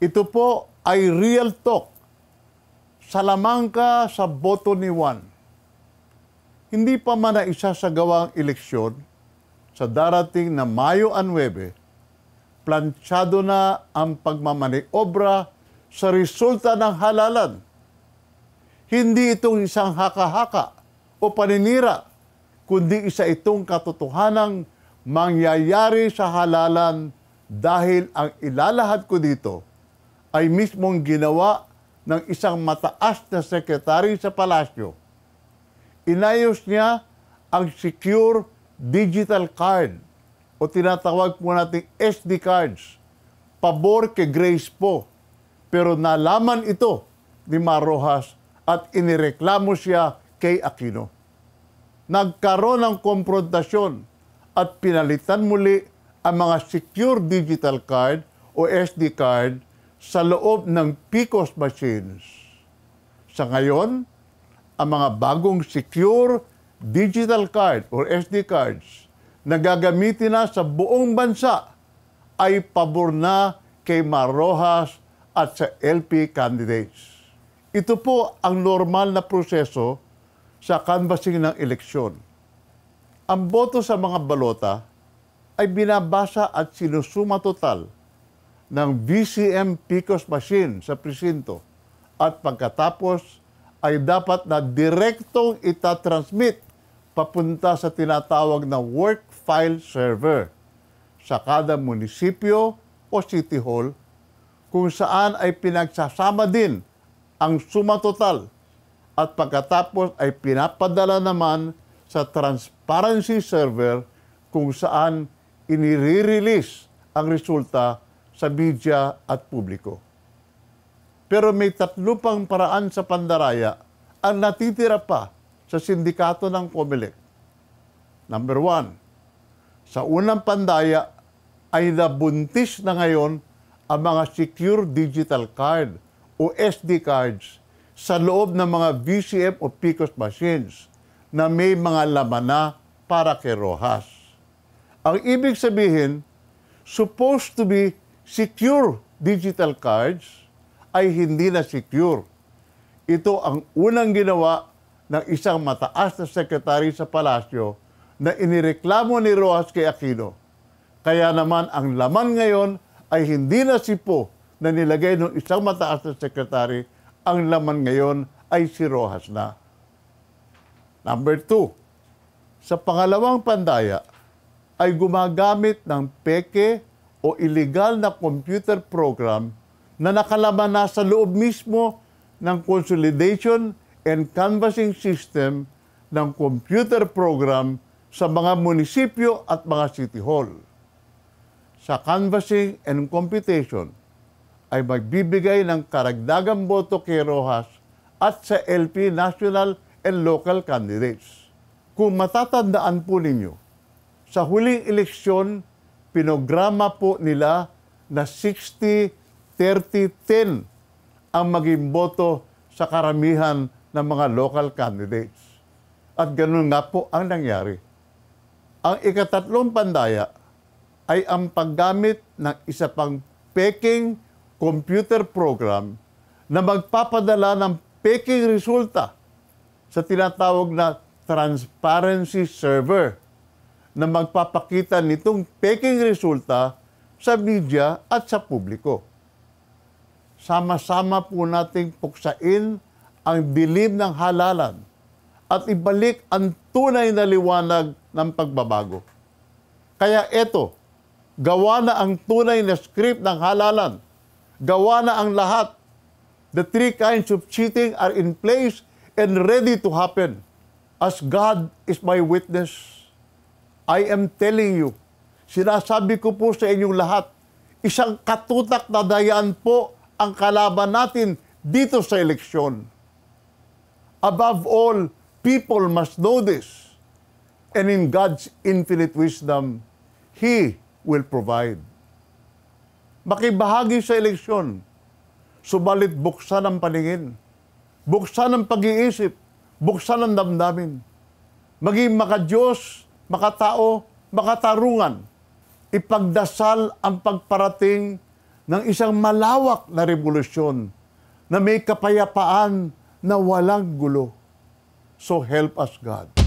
Ito po ay real talk. Salamangka sa boto ni Juan. Hindi pa man na isasagawa ang eleksyon sa darating na Mayo 9, plansyado na ang pagmamaniobra sa resulta ng halalan. Hindi itong isang haka-haka o paninira, kundi isa itong katotohanang mangyayari sa halalan dahil ang ilalahad ko dito ay mismong ginawa ng isang mataas na sekretary sa palasyo. Inayos niya ang Secure Digital Card o tinatawag po nating SD cards. Pabor kay Grace po. Pero nalaman ito ni Mar Rojas at inireklamo siya kay Aquino. Nagkaroon ng komprontasyon at pinalitan muli ang mga Secure Digital Card o SD card sa loob ng PCOS machines. Sa ngayon, ang mga bagong Secure Digital Card o SD cards na gagamitin na sa buong bansa ay pabor na kay Mar Rojas at sa LP candidates. Ito po ang normal na proseso sa canvassing ng eleksyon. Ang boto sa mga balota ay binabasa at sinusuma total ng VCM PCOS machine sa presinto at pagkatapos ay dapat na direktong itatransmit papunta sa tinatawag na work file server sa kada munisipyo o city hall kung saan ay pinagsasama din ang suma total at pagkatapos ay pinapadala naman sa transparency server kung saan inire-release ang resulta sa media at publiko. Pero may tatlo pang paraan sa pandaraya ang natitira pa sa sindikato ng COMELEC. Number 1, sa unang pandaya ay nabuntis na ngayon ang mga Secure Digital Card o SD cards sa loob ng mga VCM o PCOS machines na may mga laman na para kay Rojas. Ang ibig sabihin, supposed to be secure digital cards ay hindi na secure. Ito ang unang ginawa ng isang mataas na sekretary sa palasyo na inireklamo ni Rojas kay Aquino. Kaya naman ang laman ngayon ay hindi na sipo na nilagay ng isang mataas na sekretary, ang laman ngayon ay si Rojas na. Number 2, sa pangalawang pandaya ay gumagamit ng peke o illegal na computer program na nakalaman na sa loob mismo ng consolidation and canvassing system ng computer program sa mga munisipyo at mga city hall. Sa canvassing and computation ay magbibigay ng karagdagang boto kay Rojas at sa LP national and local candidates. Kung matatandaan po ninyo, sa huling eleksyon, pinograma po nila na 60-30-10 ang maging boto sa karamihan ng mga local candidates. At ganun nga po ang nangyari. Ang ikatatlong pandaya ay ang paggamit ng isa pang peking computer program na magpapadala ng peking resulta sa tinatawag na transparency server na magpapakita nitong peking resulta sa media at sa publiko. Sama-sama po nating puksain ang dilim ng halalan at ibalik ang tunay na liwanag ng pagbabago. Kaya eto, gawa na ang tunay na script ng halalan. Gawa na ang lahat. The 3 kinds of cheating are in place and ready to happen. As God is my witness, I am telling you, sinasabi ko po sa inyong lahat, isang katutak na dayaan po ang kalaban natin dito sa eleksyon. Above all, people must know this. And in God's infinite wisdom, He will provide. Makibahagi sa eleksyon, subalit buksan ang paningin, buksan ang pag-iisip, buksan ang damdamin. Maging makadiyos, makatao, makatarungan. Ipagdasal ang pagparating ng isang malawak na revolusyon na may kapayapaan na walang gulo. So help us, God.